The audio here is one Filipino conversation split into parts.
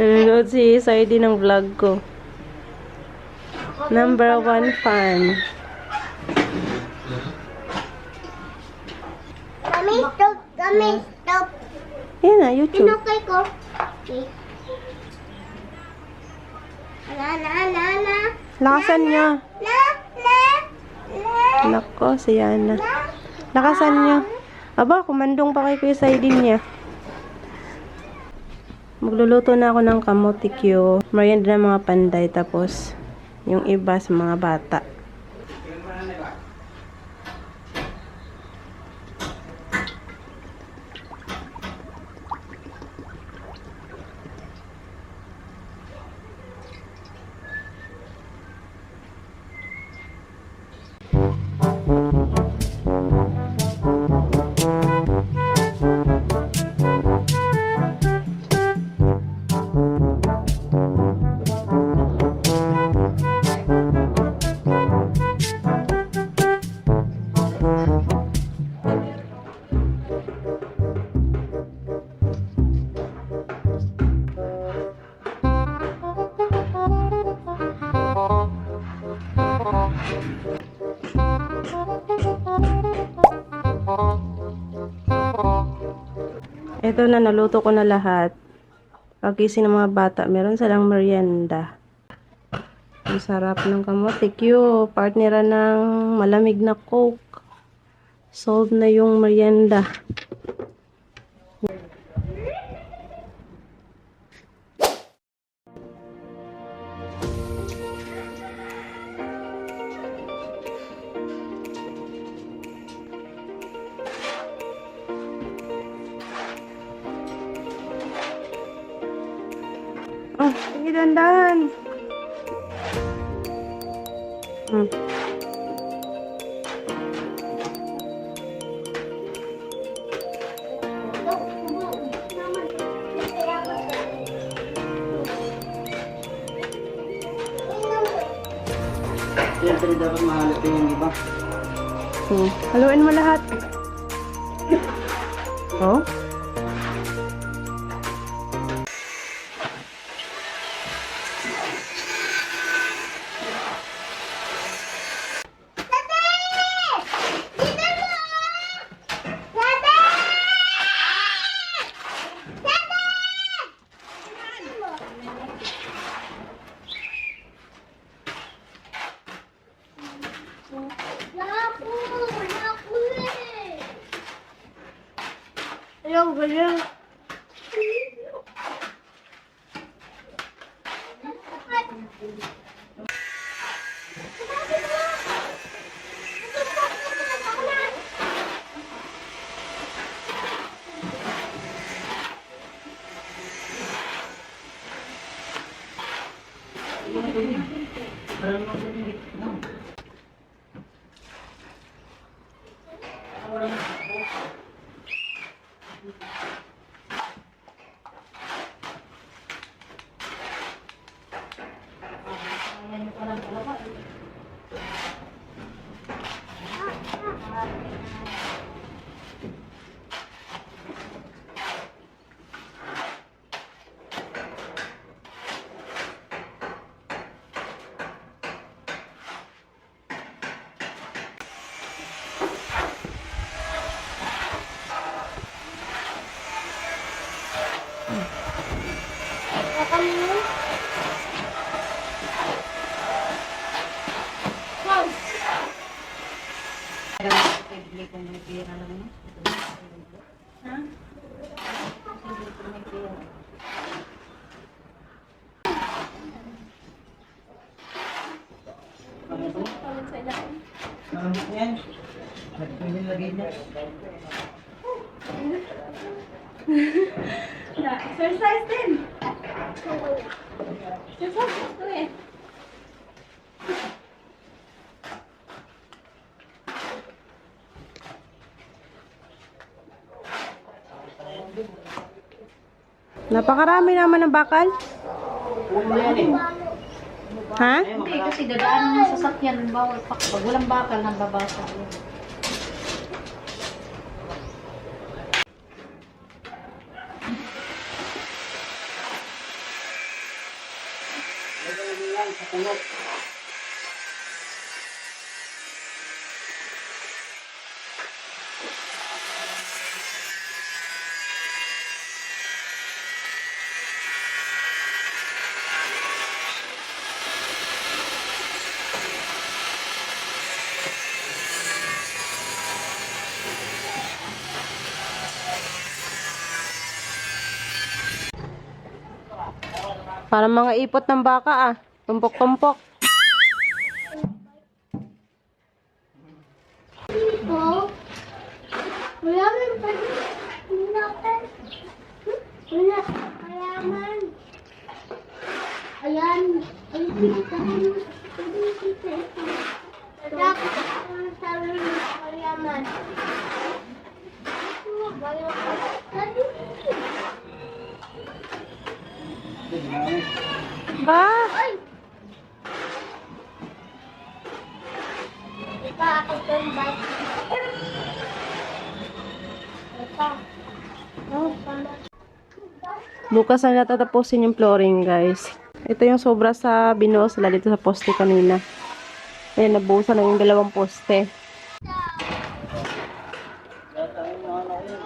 Nanonood si Saidi ng vlog ko. Number 1 fan. Kami, stop. Kami, stop. Yan na, YouTube. Tinukay ko. Okay. Na. Lakasan niya. Na. Nako, si Yana. Lakasan niya. Aba, kumandong pa kay Kuya Saidi niya. Magluluto na ako ng kamote Q. Merienda ng mga panday. Tapos, yung iba sa mga bata. Ito na, naluto ko na lahat. Pagising ng mga bata, meron silang merienda. Ang sarap ng kamote Q. Partnera ng malamig na Coke. Solve na yung merienda. Oh, sige, dandan. Siyempre dapat mahalap yung iba. Haluin mo lahat. Oh? Ayaw. Yan. Nagpilagay niya. Exercise din. Exercise ko eh. Napakarami naman ng bakal. Ha? Hindi, kasi dadaan ng sasakyan, bawal pag walang bakal, nababasa. Parang mga ipot ng baka ah. Tumpok-tumpok. Ito. Wala man pa. Wala pa. Wala. Mayaman. Ayan. Ay, kita. Ay, kita. Dapat ang sabi ng mayaman. Ba? Ay! Ito ako itong bike. Ito. Oh, pala. Bukas na natatapusin yung flooring, guys. Ito yung sobra sa binuo sila dito sa poste kanina. Ayan, nabuhusan na yung 2 poste.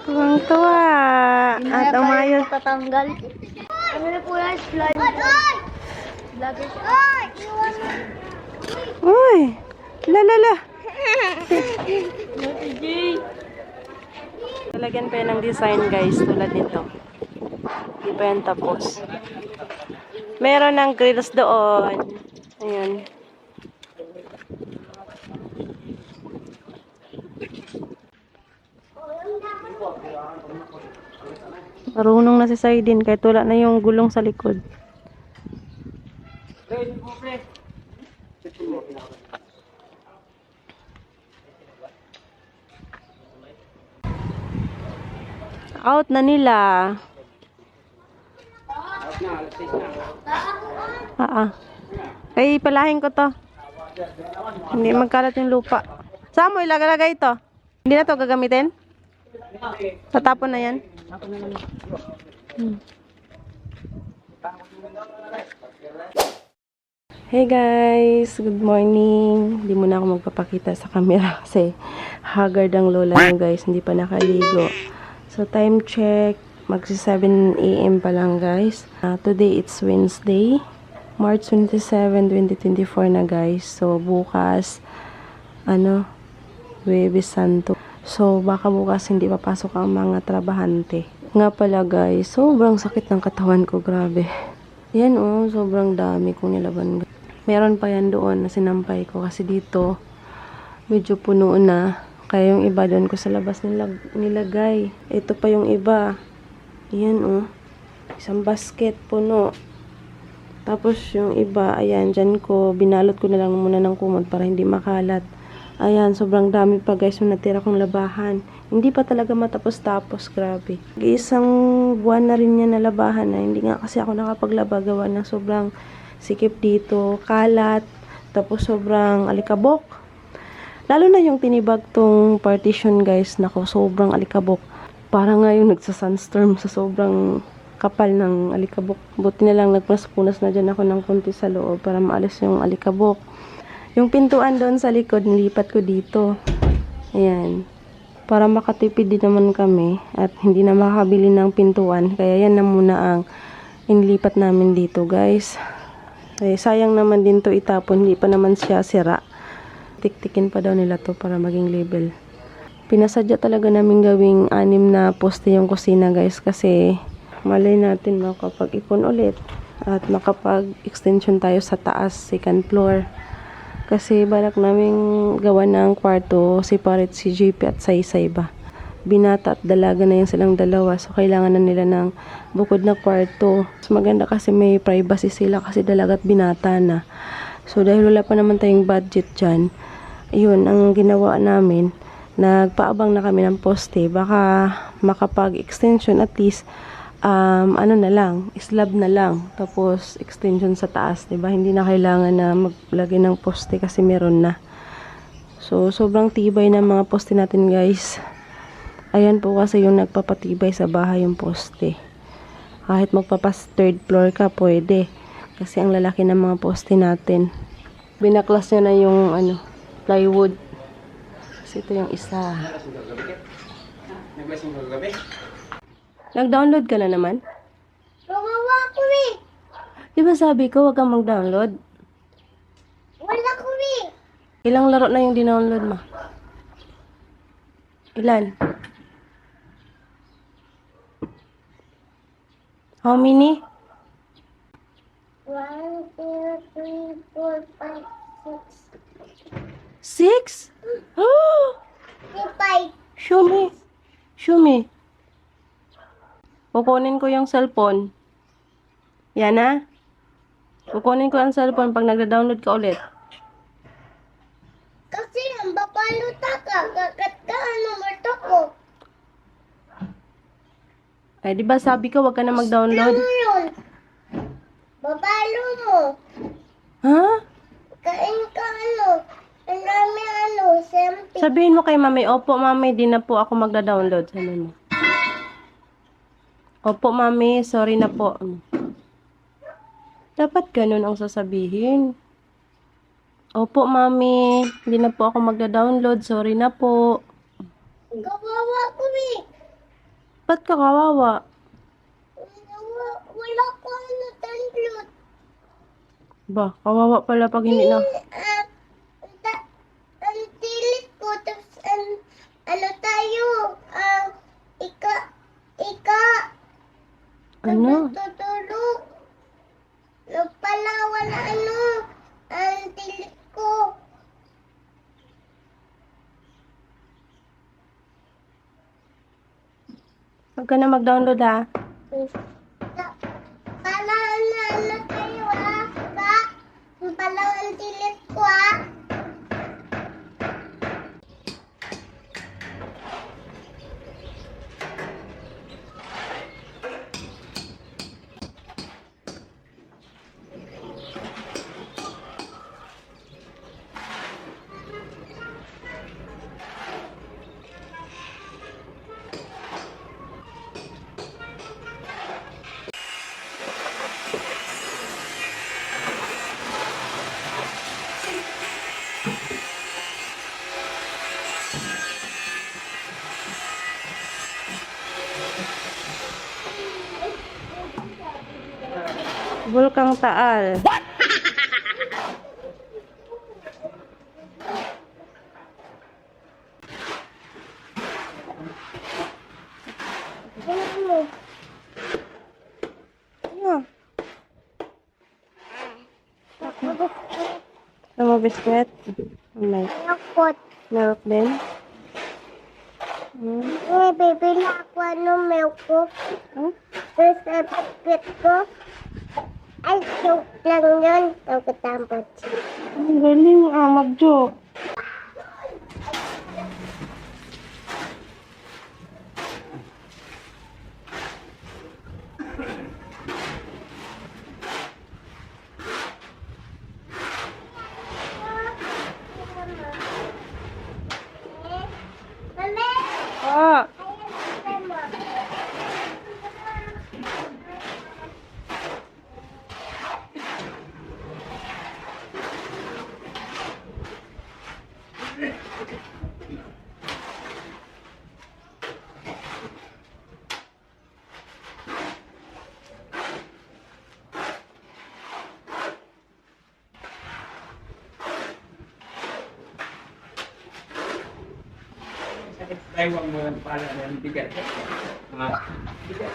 Tuwang-tuwa. At umayos. Tatanggal. Ano na po yan? Slide. Ay! Vlogger siya. Ay! Iwan mo. Uy! Lalala! Talagyan pa yan ng design, guys. Tulad nito. Hindi pa yan tapos. Meron ng grills doon. Ayan. Marunong na si Saidin kahit wala na yung gulong sa likod. Out na nila. Ay, palahin ko to. Hindi magkalat yung lupa. Saan mo ilagay ito? Hindi na to gagamitin? Tatapon na yan? Hey guys, good morning. Hindi muna ako magpapakita sa camera kasi haggard ang lola nyo guys, hindi pa nakaligo. So time check, magsi 7 AM pa lang guys. Today it's Wednesday, March 27, 2024 na guys. So bukas, Huwebes Santo. So baka bukas hindi papasok ang mga trabahante. Nga pala guys, sobrang sakit ng katawan ko, grabe. Yan oh, sobrang dami kong nilaban. Meron pa yan doon na sinampay ko kasi dito medyo puno na. Kaya yung iba doon ko sa labas nilagay. Ito pa yung iba. Yan oh, isang basket puno. Tapos yung iba, ayan, dyan ko, binalot ko na lang muna ng kumot para hindi makalat. Ayan, sobrang dami pa guys yung natira kong labahan. Hindi pa talaga matapos-tapos, grabe. Isang buwan na rin yan na labahan na. Hindi nga kasi ako nakapaglaba gawa ng sobrang sikip dito, kalat, tapos sobrang alikabok. Lalo na yung tinibag tong partition guys, nako, sobrang alikabok. Parang nga yung nagsa-sunstorm sa sobrang kapal ng alikabok. Buti na lang nagpunas-punas na dyan ako ng konti sa loob para maalis yung alikabok. Yung pintuan doon sa likod, nilipat ko dito. Ayan. Para makatipid din naman kami at hindi na makakabili ng pintuan. Kaya yan na muna ang inilipat namin dito guys. Sayang naman din to itapon. Hindi pa naman siya sira. Tiktikin pa daw nila to para maging label. Pinasadya talaga namin gawing 6 na poste yung kusina guys. Kasi malay natin makapag-ipon ulit. At makapag-extension tayo sa taas, second floor. Kasi balak namin gawa ng kwarto, separate si JP at Saysay ba. Binata at dalaga na yung silang dalawa. So, kailangan na nila ng bukod na kwarto. So, maganda kasi may privacy sila kasi dalaga at binata na. So, dahil wala pa naman tayong budget dyan, yun, ang ginawa namin, nagpaabang na kami ng poste. Baka makapag-extension at least, na lang, slab na lang, tapos extension sa taas, diba? Hindi na kailangan na maglagay ng poste kasi meron na. So, sobrang tibay ng mga poste natin guys. Ayan po kasi yung nagpapatibay sa bahay yung poste. Kahit magpapas third floor ka, pwede. Kasi ang lalaki ng mga poste natin. Binaklas niya na yung plywood. Kasi ito yung isa. Naglasing ko gabi? Nag-download ka na naman? Gumawa ko eh. Di ba sabi ko, wag kang mag-download? Wala ko eh. Ilang laro na yung dinownload mo? Ilan? How many? 1, 2, 3, 4, 5, 6? Oh! 6, 5. Show me. Show me. Kukunin ko yung cellphone. Yan na. Kukunin ko ang cellphone pag nagda-download ka ulit. Kasi ang babaluta ka. Kakat ka ano marto ko. Ay, di ba sabi ko wag ka na mag-download? Ano yun? Babalo mo. Ha? Kain ka ano. Ang dami ano. Sempi. Sabihin mo kay mami, opo mami, di na po ako magda-download. Sabihin mo. Opo mami, sorry na po. Dapat ganun ang sasabihin. Opo mami, hindi na po ako magda-download. Sorry na po. Kawawa ko eh. Ba't ka kawawa? Wala ko ano download. Ba, kawawa pala pag hindi na. Ang tilit ko. Tapos ano tayo. Ika. Ano? Tutulog. Pala wala ano. Ang tilit ko. Huwag ka na mag-download ha. Pala ano tayo ba? Pala ang tilit ko Bulkang Taal. Ano? Ano? Gusto mo biskwit? May Nakot. milk din? Hmm? Bibili ako ano milk ko. Hmm? Tapos sa biscuit ko. Ay, joke lang yun. Pagkatapos. Ang galing mag-joke. Mami! Ah! Taiwan mo yung pala ng bigat. Bigat.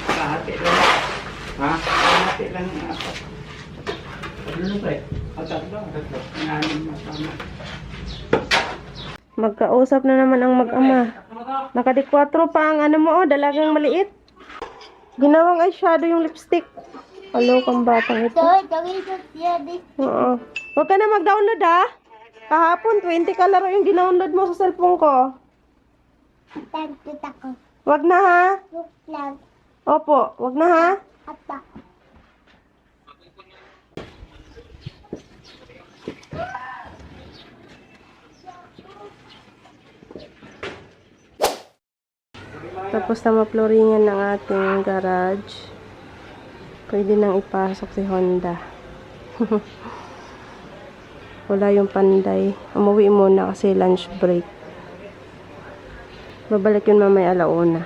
Kahati lang. Ha? Kahati lang yung apat. Ano pre? Tatlo. Inanim na tama. Magkausap na naman ang mag-ama. Nakadikwatro pa ang ano mo, oh, dalagang maliit. Ginawang eyeshadow yung lipstick. Hello, kang batang ito. So, gawin ko siya di. Oo. Huwag ka na mag-download ha. Kahapon, 20 ka laro yung ginownload mo sa cellphone ko. Tantot ako. Wag na ha. Look lang. Opo, wag na ha. Apa. Tapos na maploringan ng ating garage. Pwede nang ipasok si Honda. Wala yung panday. Umuwi muna kasi lunch break. Babalik yun mamaya alauna.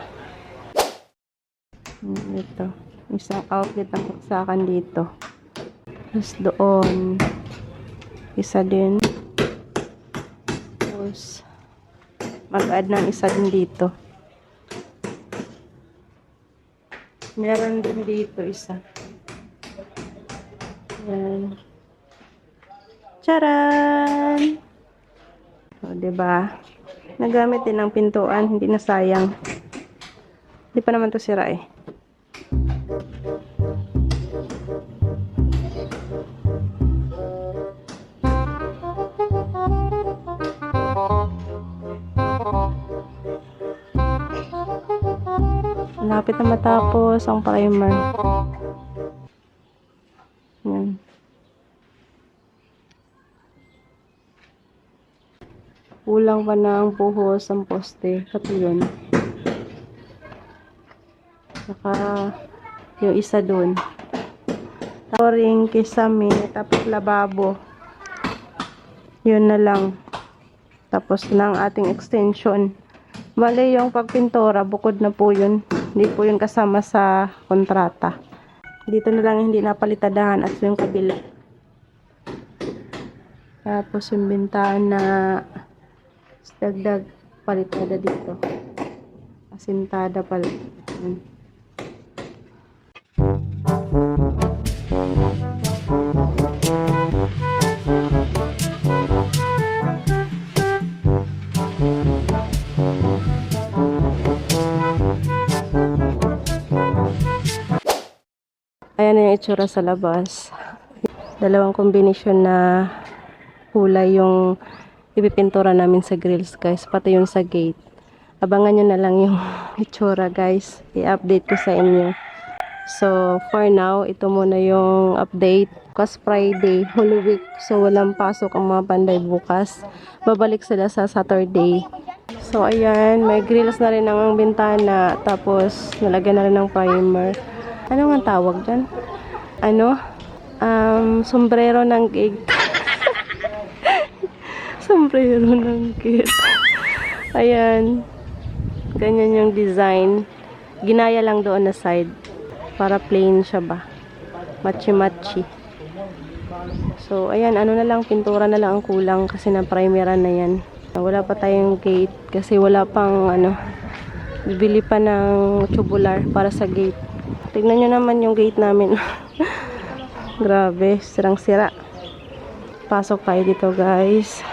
Ito. Isang outlet ang saksakan dito. Tapos doon. Isa din. Tapos mag-add ng isa din dito. Meron din dito isa. Yan. Charan! O, diba? Nagamit din ng pintuan. Hindi na sayang. Hindi pa naman to sira eh. Malapit na matapos ang primer. Yan. Kulang pa na ang puhos ang poste. Kato yun. Saka yung isa dun. Flooring, kisame, tapos lababo. Yun na lang. Tapos na ang ating extension. Bale yung pagpintura, bukod na po yun. Hindi po yun kasama sa kontrata. Dito na lang hindi napalitadahan at yung kabila. Tapos yung bintana, dagdag palitada dito. Asintada pala. Yan. Ayan na yung itsura sa labas. Dalawang kombinasyon na kulay yung ipipintura namin sa grills, guys. Pati yung sa gate. Abangan nyo na lang yung itsura, guys. I-update ko sa inyo. So, for now, ito muna yung update. Because Friday, Holy Week. So, walang pasok ang mga panday bukas. Babalik sila sa Saturday. So, ayan. May grills na rin ang bintana. Tapos, nalagyan na rin ng primer. Ano nga tawag dyan? Ano? Sombrero ng gate. Sombrero ng gate. Ayan. Ganyan yung design. Ginaya lang doon na side. Para plain siya ba? Machi-machi. So, ayan. Ano na lang. Pintura na lang ang kulang. Kasi na-primeran na yan. Wala pa tayong gate. Kasi wala pang ano. Bibili pa ng tubular para sa gate. Tignan nyo naman yung gate namin. Grabe, sirang-sira. Pasok tayo dito, guys.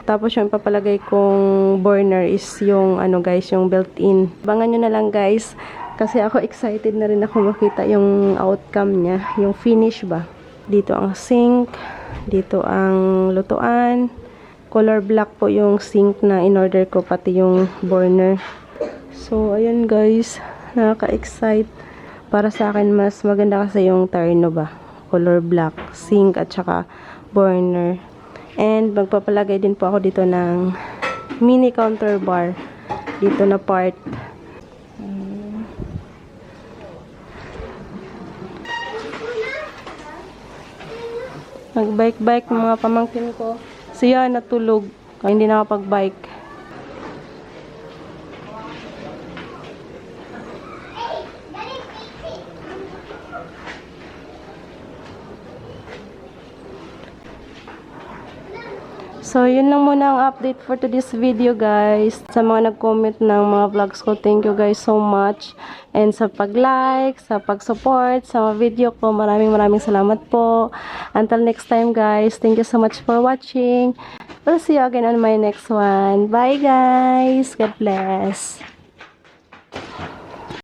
Tapos yung papalagay kong burner is yung ano, guys, yung built-in. Abangan nyo na lang, guys. Kasi ako excited na rin ako makita yung outcome niya. Yung finish ba. Dito ang sink. Dito ang lutuan. Color black po yung sink na in-order ko. Pati yung burner. So, ayun guys, nakaka-excite. Para sa akin, mas maganda kasi yung terno ba? Color black, sink at saka burner. And magpapalagay din po ako dito ng mini counter bar dito na part. Nag-bike-bike ng mga pamangkin ko. Siya natulog. Kaya hindi nakapag-bike. So, yun lang muna ang update for today's video, guys. Sa mga nag-comment ng mga vlogs ko, thank you guys so much. And sa pag-like, sa pag-support, sa mga video ko, maraming salamat po. Until next time, guys. Thank you so much for watching. We'll see you again on my next one. Bye, guys. God bless.